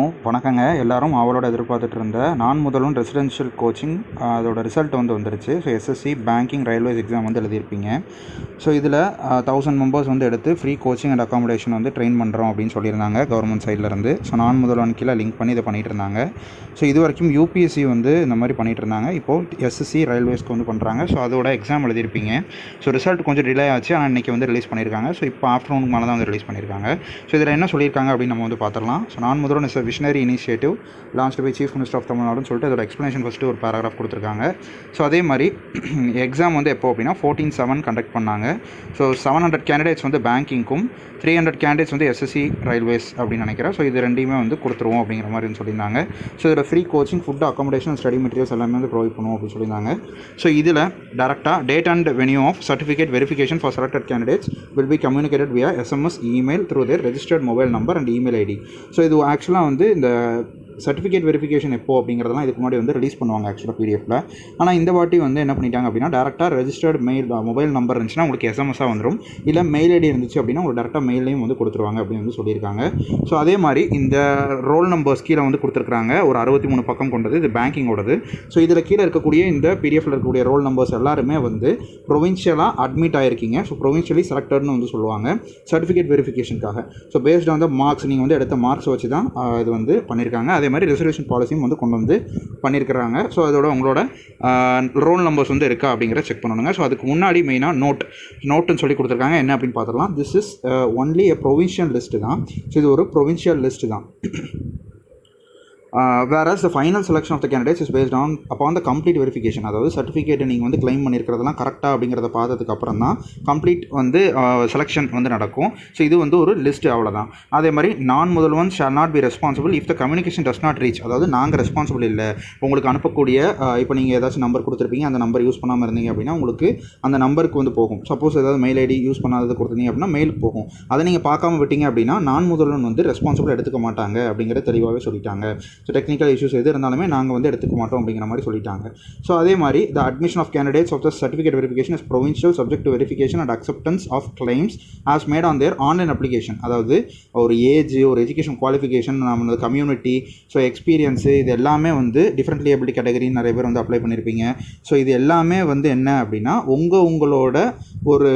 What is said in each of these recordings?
வணக்கங்க. எல்லாரும் அவளோட எதிர்பார்த்துட்டு இருந்த நான் முதல்வன் ரெசிடென்ஷியல் கோச்சிங் அதோட ரிசல்ட் வந்துருச்சு. So SSC banking railways exam எழுதியிருப்பீங்க. ஸோ இதில் 1000 மெம்பர்ஸ் எடுத்து free coaching and accommodation train பண்ணுறோம் அப்படின்னு சொல்லியிருந்தாங்க கவர்மெண்ட் சைட்லேருந்து. ஸோ நான் முதல்வன் கீழே லிங்க் பண்ணி இதை பண்ணிகிட்டு இருந்தாங்க. ஸோ இது வரைக்கும் யூபிஎஸ்சி இந்த மாதிரி பண்ணிகிட்டு இருந்தாங்க. இப்போது எஸ்எஸ்சி ரயில்வேஸ்க்கு பண்ணுறாங்க. ஸோ அதோட எக்ஸாம் எழுதியிருப்பீங்க. ஸோ ரிசல்ட் கொஞ்சம் டிலே ஆச்சு, ஆனால் இன்றைக்கி ரிலீஸ் பண்ணியிருக்காங்க. ஸோ இப்போ ஆஃப்டர்நூனுக்கு மேலே தான் ரிலீஸ் பண்ணியிருக்காங்க. ஸோ இதில் என்ன சொல்லியிருக்காங்க அப்படின்னு நம்ம பார்த்துடலாம். So Naan Mudhalvan is visionary initiative launched by chief minister of தமிழ்நாடுன்னு சொல்லிட்டு அதோட எக்ஸ்ப்ளனேஷன் ஃபஸ்ட்டு ஒரு பேராகிராஃப் கொடுத்துருக்காங்க. ஸோ அதே மாதிரி எக்ஸாம் எப்போ அப்படின்னா 14/7 கண்டக்ட் பண்ணாங்க. ஸோ 700 கேண்டிடேட்ஸ் பேங்கிங்க்கும் 300 கேண்டிடேட்ஸ் எஸ்எஸ்சி ரயில்வேஸ் அப்படின்னு நினைக்கிறேன். ஸோ இது ரெண்டையுமே கொடுத்துருவோம் அப்படிங்கிற மாதிரி சொல்லியிருந்தாங்க. ஸோ இதில் free coaching, food, accommodation, study materials எல்லாமே ப்ரொவைட் பண்ணுவோம் அப்படின்னு சொல்லியிருந்தாங்க. ஸோ இதில் டேரெக்டாக date and venue of certificate verification for selected candidates will be communicated via SMS, email through their registered mobile number and email ID. So இது ஆக்சுவலாக இந்த certificate verification எப்போ அப்படிங்கிறதெல்லாம் இதுக்கு முன்னாடி ரிலீஸ் பண்ணுவாங்க ஆக்சுவலாக பிடிஎஃப்பில். ஆனால் இந்த வாட்டி என்ன பண்ணிட்டாங்க அப்படின்னா டேரெக்டாக ரெஜிஸ்டர்ட் மொபைல் நம்பர் இருந்துச்சுன்னா உங்களுக்கு எஸ்எம்எஸ்ஸாக வந்துடும். இல்லை மெயில் ஐடி இருந்துச்சு அப்படின்னா உங்களுக்கு டேரெக்டாக மெயிலையும் கொடுத்துருவாங்க அப்படின்னு சொல்லியிருக்காங்க. ஸோ அதே மாதிரி இந்த ரோல் நம்பர்ஸ் கீழே கொடுத்துருக்காங்க. ஒரு 63 பக்கம் கொண்டது. இது பேங்கிங்கோடது. ஸோ இதில் கீழே இருக்கக்கூடிய இந்த பிடிஎஃப்பில் இருக்கக்கூடிய ரோல் நம்பர்ஸ் எல்லாருமே ப்ரொவின்ஷியலாக அட்மிட் ஆகிருக்கீங்க. ஸோ ப்ரொவின்ஷியலி செலக்டட்னு சொல்லுவாங்க சர்டிஃபிகேட் வெரிஃபிகேஷனுக்காக. So based on the marks, நீங்கள் எடுத்த மார்க்ஸ் வச்சு தான் இது பண்ணியிருக்காங்க. அதே மாதிரி ரிசர்வேஷன் பாலிசியும் கொண்டு பண்ணியிருக்கிறாங்க. ஸோ அதோட உங்களோட ரோல் நம்பர்ஸ் இருக்கா அப்படிங்கிற செக் பண்ணணுங்க. ஸோ அதுக்கு முன்னாடி மெயினாக நோட்டுன்னு சொல்லி கொடுத்துருக்காங்க. என்ன அப்படின்னு பார்த்துக்கலாம். This is only a provincial list தான். ஸோ இது ஒரு ப்ரொவின்ஷியல் லிஸ்ட்டு தான். whereas the final selection of the candidates is based upon the complete verification. அதாவது சர்டிஃபிகேட்டை நீங்கள் கிளைம் பண்ணியிருக்கிறதெல்லாம் கரெக்டாக அப்படிங்கிறத பார்த்ததுக்கு அப்புறம் தான் கம்ப்ளீட் செலெக்ஷன் நடக்கும். ஸோ இது ஒரு லிஸ்ட்டு, அவ்வளோதான். அதே மாதிரி Naan Mudhalvan shall not be responsible if the communication does not reach. அதாவது நாங்கள் ரெஸ்பான்சிபிள் இல்லை. உங்களுக்கு அனுப்பக்கூடிய இப்போ நீங்கள் ஏதாச்சும் நம்பர் கொடுத்துருப்பீங்க, அந்த நம்பர் யூஸ் பண்ணாமல் இருந்தீங்க அப்படின்னா உங்களுக்கு அந்த நம்பருக்கு போகும். சப்போஸ் ஏதாவது மெயில் ஐடி யூஸ் பண்ணாதது கொடுத்தீங்க அப்படின்னா மெயிலுக்கு போகும். அதை நீங்கள் பார்க்காம விட்டீங்க அப்படின்னா நான் முதல்வன் ரெஸ்பான்சிபிள் எடுத்துக்க மாட்டாங்க அப்படிங்கிறத தெளிவாகவே சொல்லிட்டாங்க. ஸோ டெக்னிக்கல் இஷ்யூஸ் எது இருந்தாலுமே நாங்கள் எடுத்துக்க மாட்டோம் அப்படிங்கிற மாதிரி சொல்லிட்டாங்க. ஸோ அதே மாதிரி the admission of candidates of the certificate verification is provincial subject to verification and acceptance of claims as made on their online application. அதாவது ஒரு ஏஜ், ஒரு எஜுகேஷன் குவாலிஃபிகேஷன், நம்ம கம்யூனிட்டி, ஸோ எக்ஸ்பீரியன்ஸு, இது எல்லாமே டிஃப்ரெண்ட்லி ஏபிலிட்டி கேட்டகரி நிறைய பேர் apply பண்ணியிருப்பீங்க. So இது எல்லாமே என்ன அப்படின்னா உங்களோட ஒரு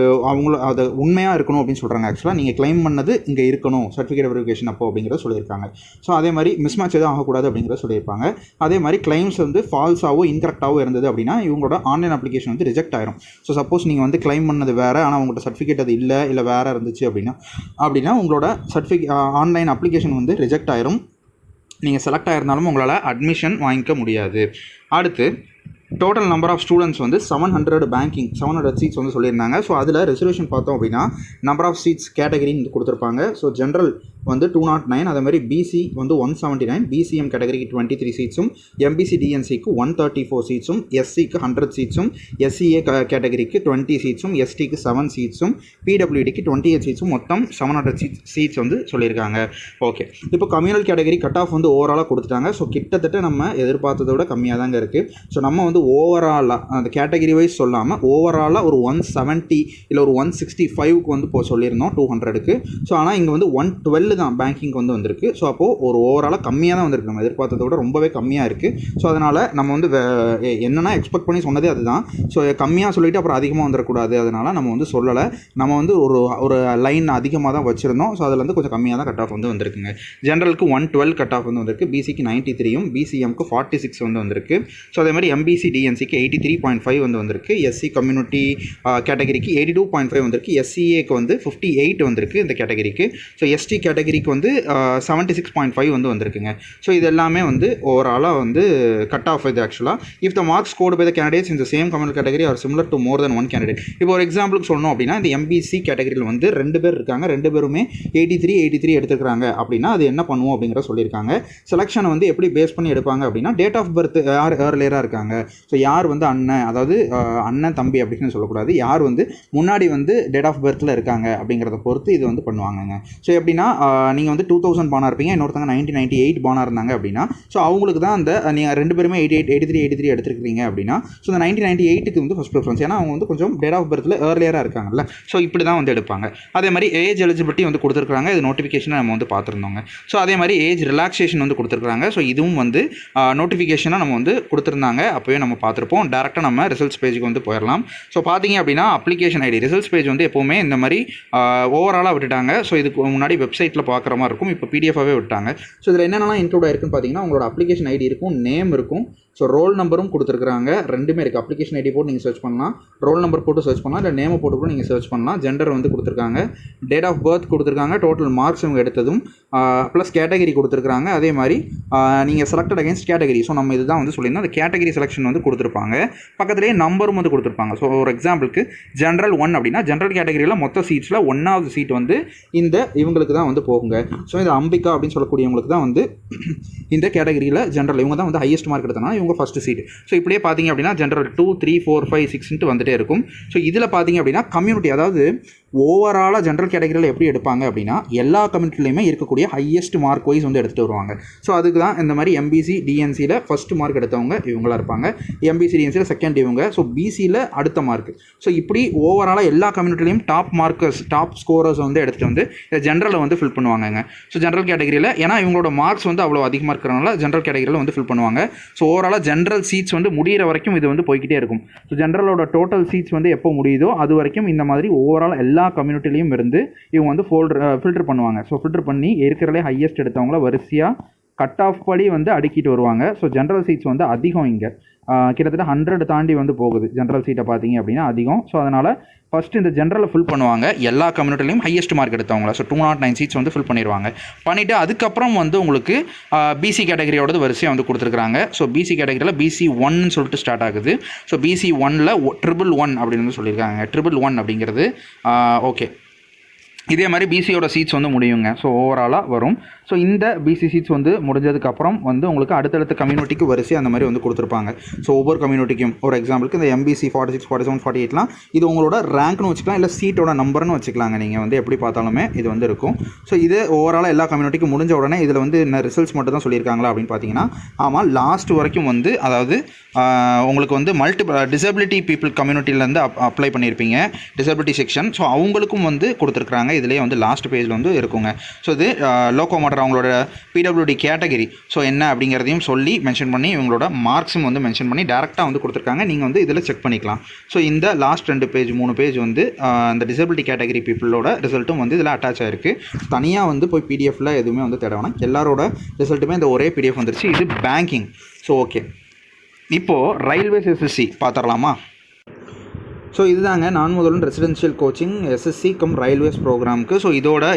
அது உண்மையாக இருக்கணும் அப்படின்னு சொல்கிறாங்க. ஆக்சுவலாக நீங்கள் கிளைம் பண்ணது இங்கே இருக்கணும் சர்டிஃபிகேட் வெரிஃபிகேஷன் அப்போ அப்படிங்கிறத சொல்லியிருக்காங்க. ஸோ அதே மாதிரி மிஸ்மேட்ச் எதுவும் ஆகக்கூடாது அப்படிங்கிறத சொல்லியிருப்பாங்க. அதே மாதிரி கிளைம்ஸ் ஃபால்ஸாவோ இன்கரெக்டாவோ இருந்தது அப்படின்னா இவங்களோட ஆன்லைன் அப்ளிகேஷன் ரிஜெக்ட் ஆயிரும். ஸோ சப்போஸ் நீங்கள் கிளைம் பண்ணது வேறு, ஆனால் உங்களோட சர்டிஃபிகேட் அது இல்லை வேறு இருந்துச்சு அப்படின்னா உங்களோட ஆன்லைன் அப்ளிகேஷன் ரிஜெக்ட் ஆயிரும். நீங்கள் செலக்ட் ஆகிருந்தாலும் உங்களால் அட்மிஷன் வாங்கிக்க முடியாது. அடுத்து total number of students 700 banking 700 seats சொல்லியிருந்தாங்க. ஸோ அதில் ரிசர்வேஷன் பார்த்தோம் அப்படின்னா நம்பர் ஆஃப் சீட்ஸ் கேட்டகரின்னு கொடுத்துருப்பாங்க. ஸோ ஜென்ரல் 209, அதே மாதிரி பிசி 179, பிசிஎம் கேட்டகரிக்கு 23 சீட்ஸும், எம்பிசி டிஎன்சிக்கு 134 சீட்ஸும், எஸ்சிக்கு 100 சீட்ஸும், எஸ்சிஏ கேட்டகரிக்கு 20 சீட்ஸும், எஸ்டிக்கு 7 சீட்ஸும், பிடபிள்யூடிக்கு 28 சீட்ஸும், மொத்தம் 700 சீட்ஸ் சொல்லியிருக்காங்க. ஓகே, இப்போ கம்யூனல் கேட்டகரி கட் ஆஃப் ஓவராலாக கொடுத்துட்டாங்க. ஸோ கிட்டத்தட்ட நம்ம எதிர்பார்த்ததை விட கம்மியாக தாங்க இருக்குது. ஸோ நம்ம ஓவராலாக அந்த கேட்டகரி வைஸ் சொல்லாமல் ஓவராலாக ஒரு 170 இல்லை ஒரு 165க்கு இப்போ சொல்லியிருந்தோம் 200க்கு. ஸோ ஆனால் இங்கே 112 தான் பேங்கிங் வந்திருக்கு. ஸோ அப்போது ஒரு ஓவராலாக கம்மியாக தான் வந்திருக்கு. நம்ம எதிர்பார்த்ததை விட ரொம்பவே கம்மியாக இருக்குது. ஸோ அதனால் நம்ம என்னென்னா எக்ஸ்பெக்ட் பண்ணி சொன்னதே அதுதான். ஸோ கம்மியாக சொல்லிவிட்டு அப்புறம் அதிகமாக வந்துடக்கூடாது. அதனால் நம்ம சொல்லலை. நம்ம ஒரு லைன் அதிகமாக தான் வச்சுருந்தோம். ஸோ அதில் கொஞ்சம் கம்மியாக தான் கட் ஆஃப் வந்திருக்குங்க. ஜென்ரலுக்கு 112 கட் ஆஃப் வந்திருக்கு. பிசிக்கு 93யும், பிசிஎம்க்கு 46 வந்திருக்கு. ஸோ அதே மாதிரி எம்பிசி டிஎன்சிக்கு 83.5 வந்திருக்கு. எஸ்சி கம்யூனிட்டி கேட்டகரிக்கு 82.5 வந்திருக்கு. எஸ்சிஏக்கு 58 வந்திருக்கு இந்த கேட்டகரிக்கு. ஸோ எஸ்டி கேட்டகரிக்கு 76.5 வந்திருக்குங்க. ஸோ இது எல்லாமே ஓவராலாக கட் ஆஃப் இது ஆக்சுவலாக if the marks scored by the candidates in the same communal category are similar to more then one candidate. இப்போ ஒரு எக்ஸாம்பிளுக்கு சொல்லணும் அப்படின்னா இந்த எம்பிசி கேட்டகரியில் 2 பேர் இருக்காங்க. 2 பேருமே 83 எடுத்துக்கிறாங்க அப்படின்னா அது என்ன பண்ணுவோம் அப்படிங்கிற சொல்லியிருக்காங்க. செலெக்ஷனை எப்படி பேஸ் பண்ணி எடுப்பாங்க அப்படின்னா டேட் ஆஃப் பர்த் யார் ஏர்லியராக இருக்காங்க ஸோ யார் வந்து அண்ணன், அதாவது அண்ணன் தம்பி அப்படின்னு சொல்லக்கூடாது, யார் வந்து முன்னாடி வந்து டேட் ஆஃப் பர்த்தில் இருக்காங்க அப்படிங்கிறத பொறுத்து இது வந்து பண்ணுவாங்கங்க. ஸோ எப்படின்னா நீங்கள் வந்து 2000 பானாக இருப்பீங்க, இன்னொருத்தங்க 1998 பானாக இருந்தாங்க அப்படின்னா, ஸோ அவங்களுக்கு தான் அந்த நீங்கள் 2 பேருமே 83 எடுத்துருக்கீங்க அப்படின்னா, ஸோ இந்த 1998க்கு வந்து ஃபஸ்ட் ப்ரிஃபரன்ஸ். ஏன்னா அவங்க வந்து கொஞ்சம் டேட் ஆஃப் பர்த்தில் ஏர்லியராக இருக்காங்கல்ல. ஸோ இப்படி தான் வந்து எடுப்பாங்க. அதே மாதிரி ஏஜ் எலிஜிபிலிட்டி வந்து கொடுத்துருக்காங்க, இது நோட்டிஃபிகேஷனை நம்ம வந்து பார்த்துருந்தோங்க. ஸோ அதே மாதிரி ஏஜ் ரிலாக்ஸேஷன் வந்து கொடுத்துருக்காங்க. ஸோ இதுவும் வந்து நோட்டிஃபிகேஷனாக நம்ம வந்து கொடுத்துருந்தாங்க, அப்போவே நம்ம பார்த்துருப்போம். டேரெக்டாக நம்ம ரிசல்ட்ஸ் பேஜுக்கு வந்து போயிடலாம். ஸோ பார்த்தீங்க அப்படின்னா அப்ளிகேஷன் ஐடி ரிசல்ட்ஸ் பேஜ் வந்து எப்போவுமே இந்த மாதிரி ஓவராலாக விட்டுட்டாங்க. ஸோ இதுக்கு முன்னாடி வெப்சைட்டில் பார்க்குற மாதிரி இருக்கும், இப்போ பிடிஎஃபாகவே விட்டாங்க. ஸோ இதில் என்னென்னலாம் இன்க்ளூட் ஆயிருக்குன்னு பார்த்தீங்கன்னா உங்களோட அப்ளிகேஷன் ஐடி இருக்கும், நேம் இருக்கும், ஸோ ரோல் நம்பரும் கொடுத்துருக்காங்க. ரெண்டுமே இருக்குது. அப்ளிகேஷன் ஐடி போட்டு நீங்கள் சர்ச் பண்ணலாம், ரோல் நம்பர் போட்டு சர்ச் பண்ணலாம், இல்லை நேமை போட்டு கூட நீங்கள் சர்ச் பண்ணலாம். ஜெண்டர் வந்து கொடுத்துருக்காங்க, டேட் ஆஃப் பர்த் கொடுத்துருக்காங்க, டோட்டல் மார்க்ஸ் இவங்க எடுத்ததும், ப்ளஸ் கேட்டகரி கொடுத்துருக்காங்க. அதே மாதிரி நீங்கள் செலக்டட் அகேன்ஸ்ட் கேட்டகரி. ஸோ நம்ம இதுதான் வந்து சொல்லியிருந்தோம், அந்த கேட்டகரி செலெக்ஷன் வந்து கொடுத்துருப்பாங்க. பக்கத்துலேயே நம்பரும் வந்து கொடுத்துருப்பாங்க. ஸோ ஒரு எக்ஸாம்பிளுக்கு ஜென்ரல் 1 அப்படின்னா ஜென்ரல் கேட்டகரியில் மொத்த சீட்ஸில் 1வது சீட் வந்து இந்த இவங்களுக்கு தான் வந்து போகுங்க. ஸோ இந்த அம்பிகா அப்படின்னு சொல்லக்கூடியவங்களுக்கு தான் வந்து இந்த கேட்டகரியில் ஜென்ரல் இவங்க தான் வந்து ஹையஸ்ட் மார்க் எடுத்தனால இவங்க ஃபஸ்ட்டு சீட். ஸோ இப்படியே பார்த்தீங்க அப்படின்னா ஜென்ரல் 2, 3, 4, 5, 6 வந்துட்டே இருக்கும். ஸோ இதில் பார்த்தீங்க அப்படின்னா கம்யூனிட்டி, அதாவது ஓவராலாக ஜென்ரல் கேட்டகரியில் எப்படி எடுப்பாங்க அப்படின்னா எல்லா கம்யூனிட்டிலையுமே இருக்கக்கூடிய ஹையஸ்ட் மார்க் வைஸ் வந்து எடுத்துகிட்டு வருவாங்க. ஸோ அதுக்கு தான் இந்த மாதிரி எம்பிசி டிஎன்சியில் ஃபஸ்ட்டு மார்க் எடுத்தவங்க இவங்களாக இருப்பாங்க, எம்பிசி டிஎன்சியில் செகண்ட் இவங்க, ஸோ பிசியில் அடுத்த மார்க். ஸோ இப்படி ஓவராலாக எல்லா கம்யூனிட்டிலையும் டாப் மார்க்கர்ஸ், டாப் ஸ்கோரர்ஸ் வந்து எடுத்துகிட்டு வந்து ஜென்ரலில் வந்து ஃபில் பண்ணுவாங்க. ஸோ ஜென்ரல் கேட்டகரியில் ஏன்னா இவங்களோட மார்க்ஸ் வந்து அவ்வளோ அதிகமாக இருக்கிறனால ஜென்ரல் கேட்டகரியில் வந்து ஃபில் பண்ணுவாங்க. ஸோ ஓவராலாக ஜென்ரல் சீட்ஸ் வந்து முடிகிற வரைக்கும் இது வந்து போய்கிட்டே இருக்கும். ஸோ ஜென்ரலோட டோட்டல் சீட்ஸ் வந்து எப்போ முடியுதோ அது வரைக்கும் இந்த மாதிரி ஓவரால் எல்லா கம்யூனிட்டிலையும் இருந்து இவங்க வந்து ஃபில்டர் பண்ணுவாங்க. ஸோ ஃபில்டர் பண்ணி இருக்கிறதுலே ஹையஸ்ட் எடுத்தவங்கள வரிசையாக கட் ஆஃப் படி வந்து அடுக்கிட்டு வருவாங்க. ஸோ ஜென்ரல் சீட்ஸ் வந்து அதிகம், இங்கே கிட்டத்தட்ட 100 தாண்டி வந்து போகுது ஜென்ரல் சீட்டை பார்த்தீங்க அப்படின்னா அதிகம். ஸோ அதனால் ஃபஸ்ட்டு இந்த ஜென்ரலில் ஃபில் பண்ணுவாங்க எல்லா கம்யூனிட்டிலையும் ஹையஸ்ட் மார்க் எடுத்தவங்கள. ஸோ 209 சீட்ஸ் வந்து ஃபில் பண்ணிடுவாங்க. பண்ணிவிட்டு அதுக்கப்புறம் வந்து உங்களுக்கு பிசி கேட்டகரியோடது வரிசையாக வந்து கொடுத்துருக்காங்க. ஸோ பிசி கேட்டகரியில் பிசி 1 சொல்லிட்டு ஸ்டார்ட் ஆகுது. ஸோ பிசி 1ல் 111 அப்படின்னு வந்து சொல்லியிருக்காங்க. 111 அப்படிங்கிறது ஓகே. இதே மாதிரி பிசியோட சீட்ஸ் வந்து முடியுங்க. ஸோ ஓவராலாக வரும். ஸோ இந்த பிசி சீட்ஸ் வந்து முடிஞ்சதுக்கப்புறம் வந்து உங்களுக்கு அடுத்தடுத்த கம்யூனிட்டிக்கு வரிசை அந்த மாதிரி வந்து கொடுத்துருப்பாங்க. ஸோ ஒவ்வொரு கம்யூனிட்டிக்கும் ஒரு எக்ஸாம்பிளுக்கு இந்த எம்பிசி 46, 47, 48லாம் இது உங்களோட ரேங்க்னு வச்சுக்கலாம், இல்லை சீட்டோட நம்பர்னு வச்சுக்கலாங்க. நீங்கள் வந்து எப்படி பார்த்தாலுமே இது வந்து இருக்கும். ஸோ இது ஓவராலாக எல்லா கம்யூனிட்டிக்கும் முடிஞ்ச உடனே இதில் வந்து என்ன ரிசல்ட்ஸ் மட்டும் தான் சொல்லியிருக்காங்களா அப்படின்னு பார்த்தீங்கன்னா ஆமாம், லாஸ்ட் வரைக்கும் வந்து அதாவது உங்களுக்கு வந்து டிசபிலிட்டி பீப்புள் கம்யூனிட்டியிலேருந்து அப்ளை பண்ணியிருப்பீங்க டிசபிலிட்டி செக்ஷன். ஸோ அவங்களுக்கும் வந்து கொடுத்துருக்குறாங்க. இதிலே வந்து லாஸ்ட் பேஜில் வந்து இருக்குங்க. ஸோ இது லோக்கோ மோட்டர் அவங்களோட பிடபிள்யூடி கேட்டகரி ஸோ என்ன அப்படிங்கிறதையும் சொல்லி மென்ஷன் பண்ணி இவங்களோட மார்க்ஸும் வந்து மென்ஷன் பண்ணி டேரெக்டாக வந்து கொடுத்துருக்காங்க. நீங்கள் வந்து இதில் செக் பண்ணிக்கலாம். ஸோ இந்த லாஸ்ட் 2 பேஜ் 3 பேஜ் வந்து இந்த டிசபிலிட்டி கேட்டகரி பீப்புளோட ரிசல்ட்டும் வந்து இதில் அட்டாச் ஆகிருக்கு. தனியாக வந்து போய் பிடிஎஃப்பில் எதுவுமே வந்து தேட வேணாம், எல்லாரோட ரிசல்ட்டுமே இந்த ஒரே பிடிஎஃப் வந்துருச்சு. இது பேங்கிங். ஸோ ஓகே, இப்போது ரயில்வேஸ் எஸ்எஸ்சி பார்த்துடலாமா? ஸோ இதுதாங்க Naan Mudhalvan residential coaching SSC cum railways ப்ரோக்ராமுக்கு. ஸோ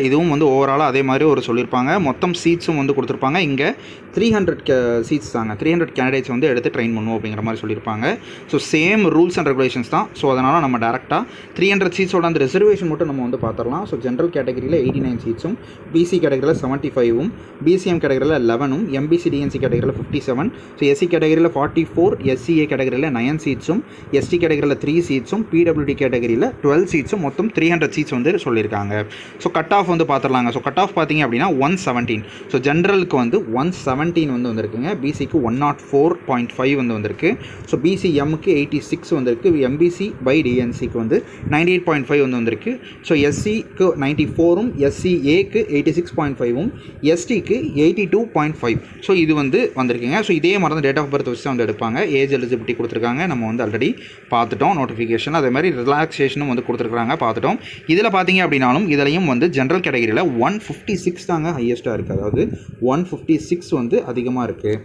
இதுவும் வந்து ஓவராலாக அதே மாதிரி ஒரு சொல்லியிருப்பாங்க. மொத்தம் சீட்ஸும் வந்து கொடுத்துருப்பாங்க. இங்கே 300 சீட்ஸ் தாங்க, 300 கேண்டிடேட்ஸ் வந்து எடுத்து ட்ரெயின் பண்ணுவோம் அப்படிங்கிற மாதிரி சொல்லியிருப்பாங்க. So same rules and regulations தான். ஸோ அதனால் நம்ம டேரெக்டாக 300 சீட்ஸோட அந்த ரிசர்வேஷன் மட்டும் நம்ம வந்து பார்த்துடலாம். ஸோ ஜென்ரல் கேட்டகரியில் 89 சீட்ஸும், பிசி கேட்டகரியில் 75ம், பிசிஎம் கேட்டகரியில் 11ம், எம்பிசி டிஎன்சி கேட்டகரியில் 57, ஸோ எஸ்சி கேட்டகரியில் 44, எஸ்சிஏ கேட்டகரியில் 9 சீட்ஸும், எஸ்டி கேட்டகரியில் 3 சீட்ஸும், பிடபிள்யூடி கேட்டகரியில் 12 சீட்ஸும், மொத்தம் 300 சீட்ஸ் வந்து சொல்லியிருக்காங்க. ஸோ கட் ஆஃப் வந்து பார்த்துடலாங்க. ஸோ கட் ஆஃப் பார்த்தீங்க அப்படின்னா 117. ஸோ ஜென்ரலுக்கு வந்து 117 வந்து வந்திருக்குங்க, பிசிக்கு 104.5 வந்து வந்திருக்கு, ஸோ பிசிஎம்க்கு 86 வந்திருக்கு, எம்பிசி பை டிஎன்சிக்கு வந்து 98.5 வந்து வந்திருக்கு, ஸோ எஸ்சிக்கு 94ம், எஸ்சிஏக்கு 86.5ம், எஸ்டிக்கு 82.5. ஸோ இது வந்து வந்திருக்குங்க. ஸோ இதே மாதிரி தான் டேட் ஆஃப் பர்த் வச்சு தான் வந்து எடுப்பாங்க. ஏஜ் எலிஜிபிலிட்டி கொடுத்துருக்காங்க, நம்ம வந்து ஆல்ரெடி பார்த்துட்டோம் நோட்டிஃபிகேஷன். அதே மாதிரி ரிலாக்ஸேஷனும் வந்து கொடுத்துருக்காங்க, பார்த்துட்டோம். இதில் பார்த்தீங்க அப்படின்னாலும் இதுலையும் வந்து ஜென்ரல் கேட்டகரியில் 156 தாங்க ஹையஸ்ட்டாக இருக்குது. அதாவது 156 வந்து அதிகமாக இருக்குது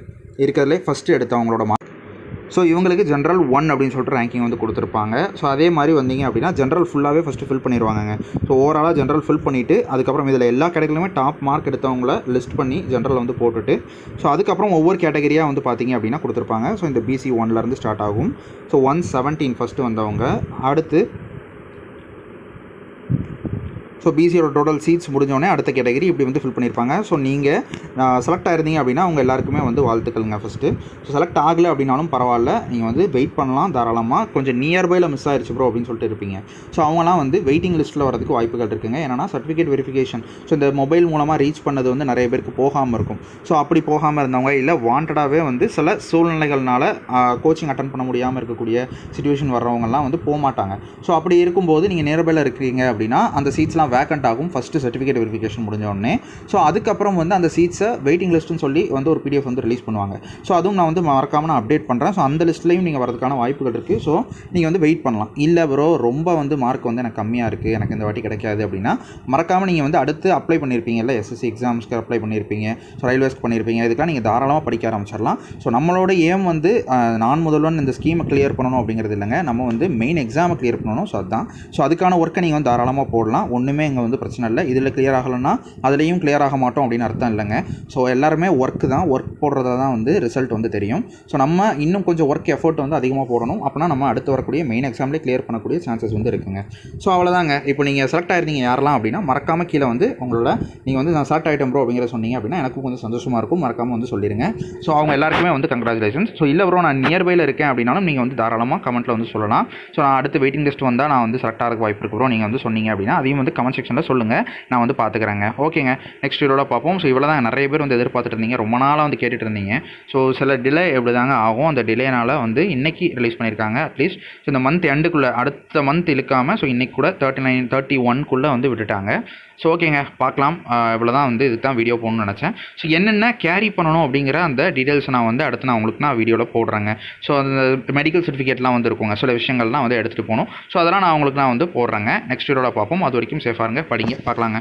இருக்கிறதுலே ஃபஸ்ட்டு எடுத்தவங்களோட மார்க். ஸோ இவங்களுக்கு ஜென்ரல் 1 அப்படின்னு சொல்லிட்டு ரேங்கிங் வந்து கொடுத்துருப்பாங்க. ஸோ அதே மாதிரி வந்தீங்க அப்படின்னா ஜென்ரல் ஃபுல்லாகவே ஃபஸ்ட்டு ஃபில் பண்ணிடுவாங்க. ஸோ ஓவராலாக ஜென்ரல் ஃபில் பண்ணிவிட்டு அதுக்கப்புறம் இதில் எல்லா கேட்டகரியிலுமே டாப் மார்க் எடுத்தவங்கள லிஸ்ட் பண்ணி ஜென்ரல் வந்து போட்டுட்டு ஸோ அதுக்கப்புறம் ஒவ்வொரு கேட்டகரியாக வந்து பார்த்தீங்க அப்படின்னா கொடுத்துருப்பாங்க. ஸோ இந்த பிசி 1லேருந்து ஸ்டார்ட் ஆகும். ஸோ 117 ஃபஸ்ட்டு வந்தவங்க, அடுத்து ஸோ பிசியோட டோட்டல் சீட்ஸ் முடிஞ்சோடனே அடுத்த கேட்டகரி இப்படி வந்து ஃபில் பண்ணியிருப்பாங்க. ஸோ நீங்கள் செலக்ட் ஆயிருந்தீங்க அப்படின்னா அவங்க எல்லாருக்குமே வந்து வாழ்த்துக்கள்ங்க ஃபஸ்ட்டு. ஸோ செலக்ட் ஆகலை அப்படின்னாலும் பரவாயில்ல, நீங்கள் வந்து வெயிட் பண்ணலாம் தாராளமாக. கொஞ்சம் நியர்பையில் மிஸ் ஆயிடுச்சு ப்ரோ அப்படின்னு சொல்லிட்டு இருப்பீங்க. ஸோ அவங்களாம் வந்து வெயிட்டிங் லிஸ்ட்டில் வரதுக்கு வாய்ப்புகள் இருக்குங்க. ஏன்னா சர்டிஃபிகேட் வெரிஃபிகேஷன் ஸோ இந்த மொபைல் மூலமாக ரீச் பண்ணது வந்து நிறைய பேருக்கு போகாமல் இருக்கும். ஸோ அப்படி போகாமல் இருந்தவங்க இல்லை வாண்டடாகவே வந்து சில சூழ்நிலைகள்னால கோச்சிங் அட்டன் பண்ண முடியாமல் இருக்கக்கூடிய சிச்சுவேஷன் வர்றவங்கலாம் வந்து போக மாட்டாங்க. ஸோ அப்படி இருக்கும்போது நீங்கள் நியர்பையில் இருக்கிறீங்க அப்படின்னா அந்த சீட்ஸ்லாம் வேக்கண்ட் ஆகும் ஃபஸ்ட்டு சர்டிஃபிகேட் வெரிஃபிகேஷன் முடிஞ்ச உடனே. ஸோ அதுக்கப்புறம் வந்து அந்த சீட்ஸை வெயிட்டிங் லிஸ்ட்டுன்னு சொல்லி வந்து ஒரு PDF வந்து ரிலீஸ் பண்ணுவாங்க. ஸோ அதுவும் நான் வந்து மறக்காமல் நான் அப்டேட் பண்ணுறேன். ஸோ அந்த லிஸ்ட்லையும் நீங்கள் வரதுக்கான வாய்ப்புகள் இருக்குது. ஸோ நீங்கள் வந்து வெயிட் பண்ணலாம். இல்லை ப்ரோ ரொம்ப வந்து மார்க் வந்து எனக்கு கம்மியாக இருக்குது, எனக்கு இந்த வாட்டி கிடைக்காது அப்படின்னா மறக்காமல் நீங்கள் வந்து அடுத்து அப்ளை பண்ணியிருப்பீங்கல்ல, SSC எக்ஸாம்ஸ்க்கு அப்ளை பண்ணியிருப்பீங்க, ஸோ ரயில்வேஸ்க்கு பண்ணியிருப்பீங்க, இதுக்கெலாம் நீங்கள் தாராளமாக படிக்க ஆரம்பிச்சிடலாம். ஸோ நம்மளோட ஏம் வந்து நான் முதல்வன் இந்த ஸ்கீமை கிளியர் பண்ணணும் அப்படிங்கிறது இல்லைங்க, நம்ம வந்து மெயின் எக்ஸாமை கிளியர் பண்ணணும். ஸோ அதுதான். ஸோ அதுக்கான ஒர்க்கை நீங்கள் வந்து தாராளமாக போடலாம். ஒன்றுமே இங்கே வந்து பிரச்சனை இல்லை. இதில் கிளியர் ஆகலைன்னா அதுலேயும் கிளியர் ஆக மாட்டோம் அப்படின்னு அர்த்தம் இல்லைங்க. ஸோ எல்லாருமே ஒர்க்கு தான், ஒர்க் போடுறதா தான் வந்து ரிசல்ட் வந்து தெரியும். ஸோ நம்ம இன்னும் கொஞ்சம் ஒர்க் எஃபோர்ட் வந்து அதிகமாக போடணும். அப்படின்னா நம்ம அடுத்து வரக்கூடிய மெயின் எக்ஸாம்லேயே கிளியர் பண்ணக்கூடிய சான்சஸ் வந்து இருக்குங்க. ஸோ அவ்வளோதாங்க. இப்போ நீங்கள் செலக்ட் ஆயிருந்தீங்க யாரெல்லாம் அப்படின்னா மறக்காமல் கீழே வந்து உங்களோட நீங்கள் வந்து நான் செலக்ட் ஆகிட்டேன் ப்ரோ அப்படிங்கிற சொன்னீங்க அப்படின்னா எனக்கும் கொஞ்சம் சந்தோஷமாக இருக்கும். மறக்காமல் வந்து சொல்லிடுங்க. ஸோ அவங்க எல்லாருக்குமே வந்து கங்க்ராச்சுலேஷன்ஸ். ஸோ இல்லை ப்ரோ நான் நியர்பையில் இருக்கேன் அப்படின்னாலும் நீங்கள் வந்து தாராளமாக கமெண்ட்டில் வந்து சொல்லலாம். ஸோ நான் அடுத்து வெயிட்டிங் லிஸ்ட் வந்தால் நான் வந்து செலக்ட் ஆகிறதுக்கு வாய்ப்பு இருக்கு ப்ரோ நீங்கள் வந்து சொன்னீங்க அப்படின்னா அதையும் வந்து கமெண்ட் செக்ஷனில் சொல்லுங்கள், நான் வந்து பார்த்துக்கிறேங்க. ஓகேங்க, நெக்ஸ்ட் வீடியோவில் பார்ப்போம். ஸோ இவ்வளோ தான் நிறைய பேர் வந்து எதிர்பார்த்துட்டு இருந்தீங்க, ரொம்ப நாளாக வந்து கேட்டுட்டு இருந்தீங்க. ஸோ சில டிலே எப்படி தாங்க ஆகும், அந்த டிலேனால் வந்து இன்றைக்கி ரிலீஸ் பண்ணியிருக்காங்க. அட்லீஸ்ட் ஸோ இந்த மந்த் எண்டுக்குள்ளே அடுத்த மந்த் இழுக்காமல் ஸோ இன்றைக்கி கூட 31 வந்து விட்டுட்டாங்க. ஸோ ஓகேங்க, பார்க்கலாம். இவ்வளோ தான் வந்து இதுக்கு தான் வீடியோ போகணும்னு நினச்சேன். ஸோ என்னென்ன கேரி பண்ணணும் அப்படிங்கிற அந்த டீட்டெயில்ஸ் நான் வந்து அடுத்து நான் உங்களுக்கு நான் வீடியோவில் போடுறேங்க. ஸோ அந்த மெடிக்கல் சர்டிஃபிகேட்லாம் வந்து இருக்குங்க, சில விஷயங்கள்லாம் வந்து எடுத்துகிட்டு போகணும். ஸோ அதெல்லாம் நான் உங்களுக்கு நான் வந்து போடுறேங்க. நெக்ஸ்ட் வீடியோவில் பார்ப்போம். அது வரைக்கும் சேஃபாக இருங்க, படிங்க, பார்க்கலாங்க.